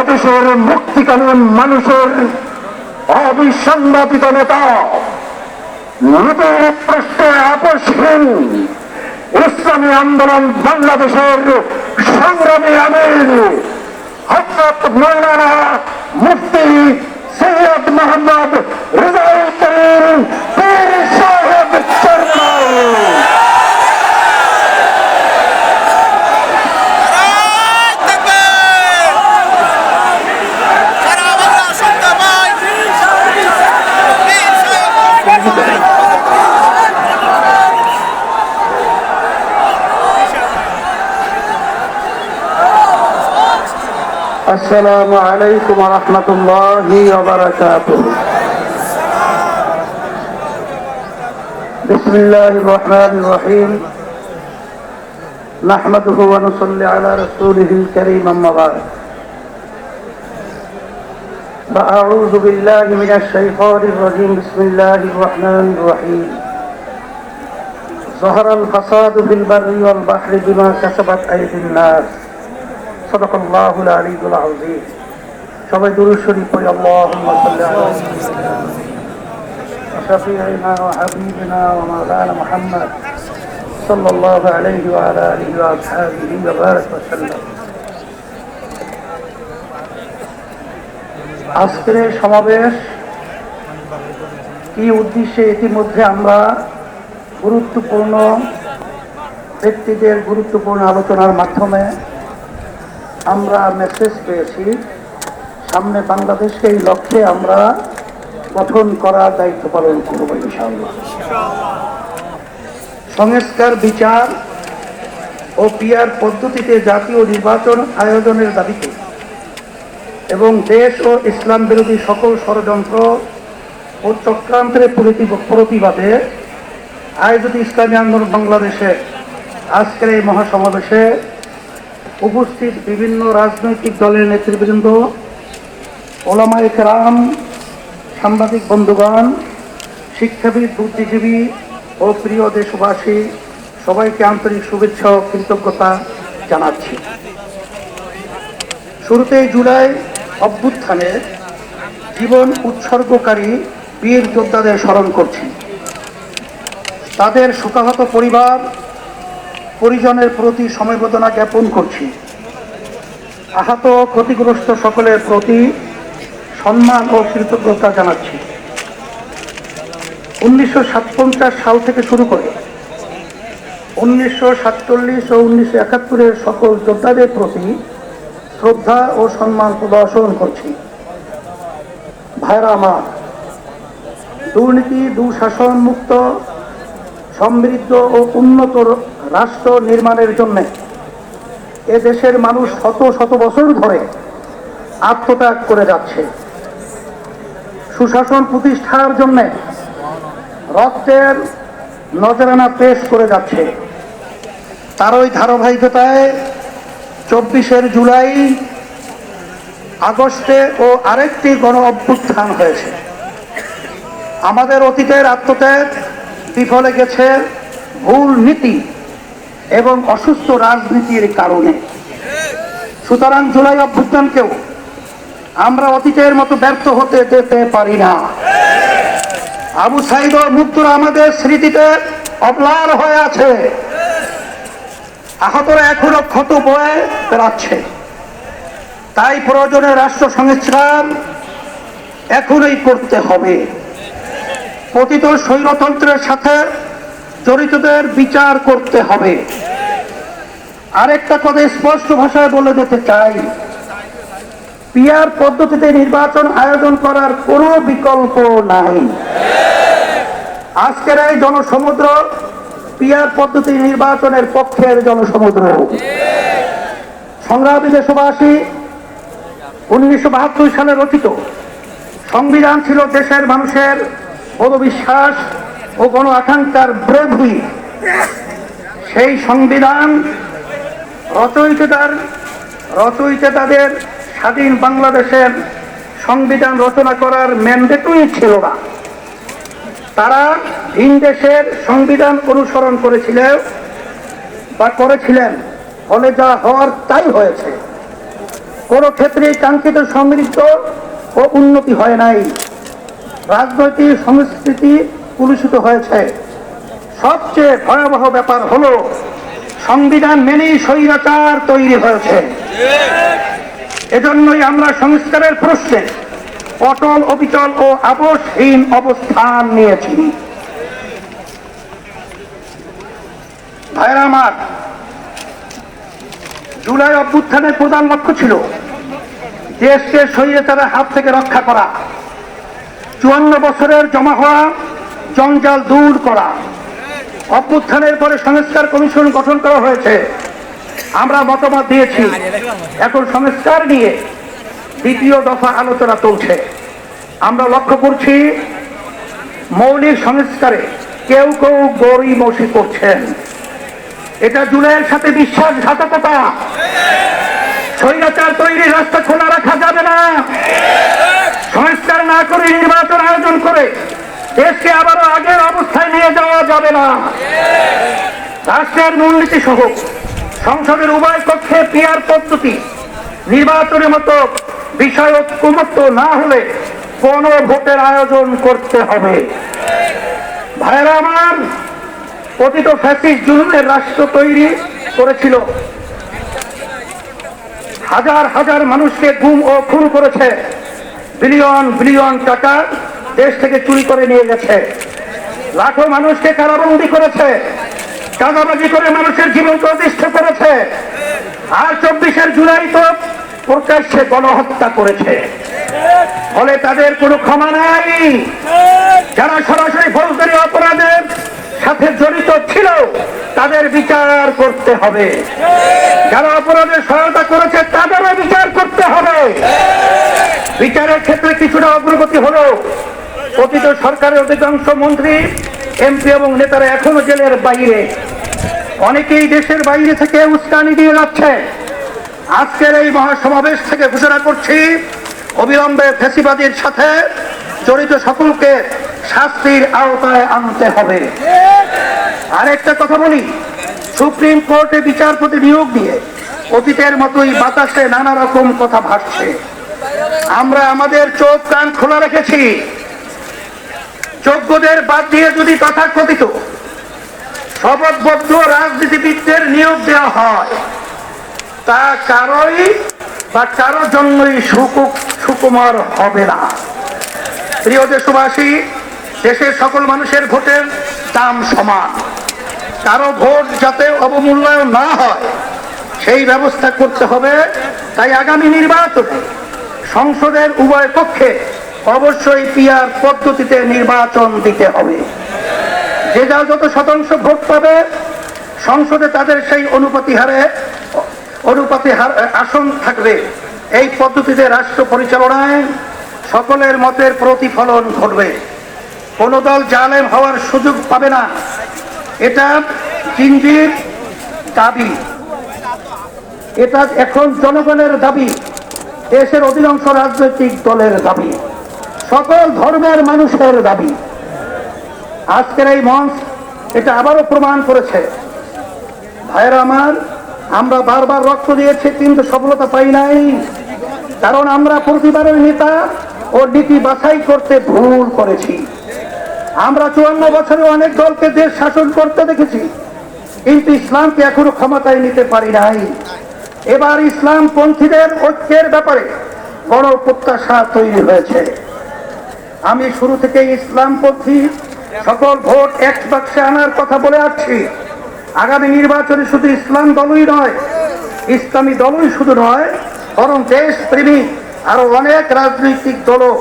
এদেশের মুক্তিকামী মানুষের অবিসংবাদিত নেতা, নীতির প্রশ্নে আপোষহীন ইসলামী আন্দোলন বাংলাদেশের সংগ্রামী আমির হযরত মাওলানা মুফতি সৈয়দ মোহাম্মদ রেজাউল করিম পীর সাহেব চরমনাই। السلام عليكم ورحمة الله وبركاته. بسم الله الرحمن الرحيم. نحمده ونصلي على رسوله الكريم أما بعد. فأعوذ بالله من الشيطان الرجيم. بسم الله الرحمن الرحيم. ظهر الفساد في البر والبحر بما كسبت أيدي الناس. صدق الله العلي العظيم. সবাই দুরূদ শরীফ পড়ি। আল্লাহুম্মা সাল্লি আলা শাফিঈনা ওয়া হাবিবিনা ওয়া মাওলানা মুহাম্মদ সাল্লাল্লাহু আলাইহি ওয়া আলা আলিহি ওয়া আসহাবিহি ওয়া বারাকা ওয়া সাল্লাম। আজকের এই সমাবেশ কি উদ্দেশ্যে, ইতিমধ্যে আমরা গুরুত্বপূর্ণ ব্যক্তিদের গুরুত্বপূর্ণ আলোচনার মাধ্যমে আমরা মেসেজ পেয়েছি, সামনে বাংলাদেশকে এই লক্ষ্যে আমরা গঠন করার দায়িত্ব পালন করব ইনশাআল্লাহ। সংস্কার, বিচার ও পিয়ার পদ্ধতিতে জাতীয় নির্বাচন আয়োজনের দাবিতে এবং দেশ ও ইসলাম বিরোধী সকল ষড়যন্ত্র ও চক্রান্তের প্রতিবাদে আয়োজিত ইসলামী আন্দোলন বাংলাদেশে আজকের এই মহাসমাবেশে উপস্থিত বিভিন্ন রাজনৈতিক দলের নেতৃবৃন্দ, ওলামায়ে কেরাম, সাংবাদিক বন্ধুগণ, শিক্ষাবিদ, বুদ্ধিজীবী ও প্রিয় দেশবাসী, সবাইকে আন্তরিক শুভেচ্ছা ও কৃতজ্ঞতা জানাচ্ছি। শুরুতেই জুলাই অভ্যুত্থানে জীবন উৎসর্গকারী বীর যোদ্ধাদের স্মরণ করছি। তাদের শোকাহত পরিবার পরিজনের প্রতি সমবেদনা জ্ঞাপন করছি। আহত ও ক্ষতিগ্রস্ত সকলের প্রতি সম্মান ও কৃতজ্ঞতা জানাচ্ছি। 1957 সাল থেকে শুরু করে 1947 ও 1971 সকল যোদ্ধাদের প্রতি শ্রদ্ধা ও সম্মান প্রদর্শন করছি। ভাইরা আমার, দুর্নীতি, দুঃশাসন মুক্ত, সমৃদ্ধ ও উন্নত রাষ্ট্র নির্মাণের জন্য এ দেশের মানুষ শত শত বছর ধরে আত্মত্যাগ করে যাচ্ছে। সুশাসন প্রতিষ্ঠার জন্য রক্তের নজরানা পেশ করে যাচ্ছে। তারই ধারাবাহিকতায় 24 জুলাই, আগস্টে ও আরেকটি গণ অভ্যুত্থান হয়েছে। আমাদের অতীতের আত্মত্যাগ বিফলে গেছে ভুল নীতি এবং অসুস্থ রাজনীতির কারণে। সুতরাং জুলাই অভ্যুত্থানকেও আমরা অতীতের মতো ব্যর্থ হতে দিতে পারি না। আবু সাঈদ ও মুগ্ধরা আমাদের স্মৃতিতে অম্লান হয়ে আছে। আহতরা এখনো ক্ষত বয়ে বেড়াচ্ছে। তাই প্রয়োজনে রাষ্ট্র সংস্কার এখনই করতে হবে। পতিত স্বৈরতন্ত্রের সাথে জড়িতদের বিচার করতে হবে। আরেকটা কথা স্পষ্ট ভাষায় বলে দিতে চাই, পিয়ার পদ্ধতিতে নির্বাচন আয়োজন করার কোনো বিকল্প নাই। আজকের এই জনসমুদ্র পিয়ার পদ্ধতি নির্বাচনের পক্ষের জনসমুদ্র। সংগ্রামী দেশবাসী, 1972 সালে রচিত সংবিধান ছিল দেশের মানুষের পদবিশ্বাস ও গণ আকাঙ্ক্ষার ব্রেভি। সেই সংবিধান রচয়িতাদের স্বাধীন বাংলাদেশের সংবিধান রচনা করার ম্যান্ডেটই ছিল না। তারা ভিন দেশের সংবিধান অনুসরণ করেছিলেন, ফলে যা হওয়ার তাই হয়েছে। কোনো ক্ষেত্রে কাঙ্ক্ষিত সমৃদ্ধ ও উন্নতি হয় নাই। রাজনৈতিক সংস্কৃতি কলুষিত হয়েছে। সবচেয়ে ভয়াবহ ব্যাপার হলো সংবিধান মেনেই স্বৈরাচার তৈরি হয়েছে। এজন্যই আমরা সংস্কারের প্রশ্নে অটল অবিচল ও আপোষহীন অবস্থান নিয়েছি। ভাইরা আমার, জুলাই অভ্যুত্থানের প্রধান লক্ষ্য ছিল দেশকে স্বৈরাচারের হাত থেকে রক্ষা করা, 54 বছরের জমা হওয়া জঞ্জাল দূর করা। অভ্যুত্থানের পরে সংস্কার কমিশন গঠন করা হয়েছে, আমরা মতামত দিয়েছি। এখন সংস্কার নিয়ে দ্বিতীয় দফা আলোচনা চলছে। আমরা লক্ষ্য করছি মৌলিক সংস্কারে কেউ কেউ গড়িমসি করছেন। এটা জুলাইয়ের সাথে বিশ্বাসঘাতকতা। স্বৈরাচার তৈরির রাস্তা খোলা রাখা যাবে না। সংস্কার না করে নির্বাচন আয়োজন করে দেশকে আবারও আগের অবস্থায় নিয়ে যাওয়া যাবে না। রাষ্ট্রের মূলনীতি সহ সংসদের উভয় কক্ষে পিআর পদ্ধতি নির্বাচনের মতো বিষয় ঐক্যমত্য না হলে কোন ভোটের আয়োজন করতে হবে। ভাইরা আমার, পতিত ফ্যাসিস্ট জুলুমের রাষ্ট্র তৈরি করেছিল, হাজার হাজার মানুষকে গুম ও খুন করেছে, বিলিয়ন বিলিয়ন টাকা দেশ থেকে চুরি করে নিয়ে গেছে, লাখো মানুষকে কারাবন্দী করেছে, চাঁদাবাজি করে মানুষের জীবন প্রতিষ্ঠা করেছে। আর 24 জুলাই তো প্রকাশ্যে গণহত্যা করেছে। ফলে তাদের কোনো ক্ষমা নাই। যারা সরাসরি ফৌজদারি অপরাধের সাথে জড়িত ছিল তাদের বিচার করতে হবে। যারা অপরাধের সহায়তা করেছে তাদেরও বিচার করতে হবে। বিচারের ক্ষেত্রে কিছুটা অগ্রগতি হলো। অতীত সরকারের অধিকাংশ মন্ত্রী, এমপি এবং নেতারা এখনো জেলের বাইরে। অনেকেই দেশের বাইরে থেকে উস্কানি দিয়ে যাচ্ছে। আজকের এই মহাসমাবেশ থেকে ঘোষণা করছি, অবিলম্বে ফ্যাসিবাদীর সাথে জড়িত সকলকে শাস্তির আওতায় আনতে হবে। আরেকটা কথা বলি, সুপ্রিম কোর্টে বিচারপতি নিয়োগ দিয়ে অতীতের মতোই বাতাসে নানা রকম কথা ভাসছে। আমরা আমাদের চোখ কান খোলা রেখেছি। যোগ্যদের বাদ দিয়ে যদি তথাকথিত শপথবদ্ধ রাজনীতিবিদদের নিয়োগ দেওয়া হয়, তা কারোই বা কারোর জন্যই সুকুমার হবে না। প্রিয় দেশবাসী, দেশের সকল মানুষের ভোটের দাম সমান। কারো ভোট যাতে অবমূল্যায়ন না হয় সেই ব্যবস্থা করতে হবে। তাই আগামী নির্বাচনে সংসদের উভয় পক্ষে অবশ্যই পিআর পদ্ধতিতে নির্বাচন দিতে হবে। যে যা যত শতাংশ ভোট পাবে সংসদে তাদের সেই অনুপাতি হারে আসন থাকবে। এই পদ্ধতিতে রাষ্ট্র পরিচালনায় সকলের মতের প্রতিফলন ঘটবে। কোন দল জালেম হওয়ার সুযোগ পাবে না। এটা জিনজির দাবি, এটা এখন জনগণের দাবি, দেশের অধিকাংশ রাজনৈতিক দলের দাবি, সকল ধর্মের মানুষের দাবি। আজকের এই মঞ্চ এটা আবারও প্রমাণ করেছে। ভাইরা আমার, আমরা বারবার রক্ত দিয়েছি কিন্তু সফলতা পাই নাই, কারণ আমরা প্রতিবারের নেতা ও নীতি বাছাই করতে ভুল করেছি। আমরা 54 বছরে অনেক দলকে দেশ শাসন করতে দেখেছি, কিন্তু ইসলামকে এখনো ক্ষমতায় নিতে পারি নাই। এবার ইসলাম পন্থীদের ঐক্যের ব্যাপারে বড় প্রত্যাশা তৈরি হয়েছে। আমি শুরু থেকে ইসলামপন্থী সকল ভোট এক বাক্সে আনার কথা বলে আসছি। আগামী নির্বাচনে শুধু ইসলাম দলই নয়, ইসলামী দলই শুধু নয়, বরং দেশপ্রেমিক আরো অনেক রাজনৈতিক দলও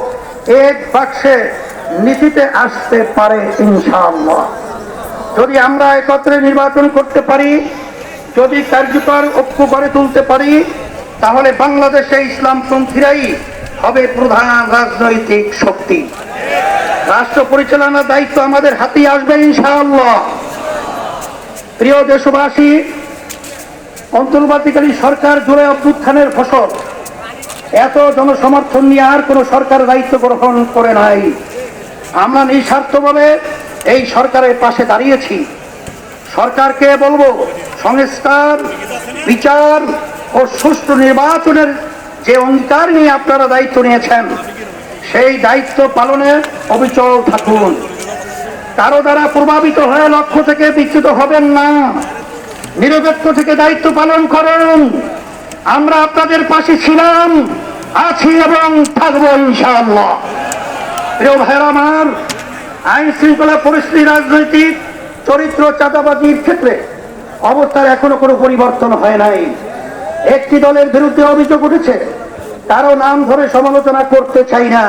এক বাক্সে নীতিতে আসতে পারে ইনশাআল্লাহ। যদি আমরা একত্রে নির্বাচন করতে পারি, যদি কার্যকর ঐক্য গড়ে তুলতে পারি, তাহলে বাংলাদেশে ইসলামপন্থীরাই হবে প্রধান রাজনৈতিক শক্তি। রাষ্ট্র পরিচালনার দায়িত্ব আমাদের হাতেই আসবে ইনশাআল্লাহ। প্রিয় দেশবাসী, অন্তর্বর্তীকালীন সরকার জুলাই অভ্যুত্থানের ফসল। এত জনসমর্থন নিয়ে আর কোন সরকার দায়িত্ব গ্রহণ করে নাই। আমরা নিঃস্বার্থভাবে এই সরকারের পাশে দাঁড়িয়েছি। সরকারকে বলবো, সংস্কার, বিচার ও সুষ্ঠু নির্বাচনের যে অঙ্গীকার নিয়ে আপনারা দায়িত্ব নিয়েছেন সেই দায়িত্ব পালনে অবিচল থাকুন। কারো দ্বারা প্রভাবিত হয়ে লক্ষ্য থেকে বিচ্যুত হবেন না। নিরপেক্ষ থেকে দায়িত্ব পালন করুন। আমরা আপনাদের পাশে ছিলাম, আছি এবং থাকবো ইনশাআল্লাহ। প্রিয় ভাইরা আমার, আইন শৃঙ্খলা পরিস্থিতি, রাজনৈতিক চরিত্র, চাঁদাবাজির ক্ষেত্রে অবস্থার এখনো কোনো পরিবর্তন হয় নাই। একটি দলের বিরুদ্ধে অভিযোগ উঠেছে, কারো নাম ধরে সমালোচনা করতে চাই না।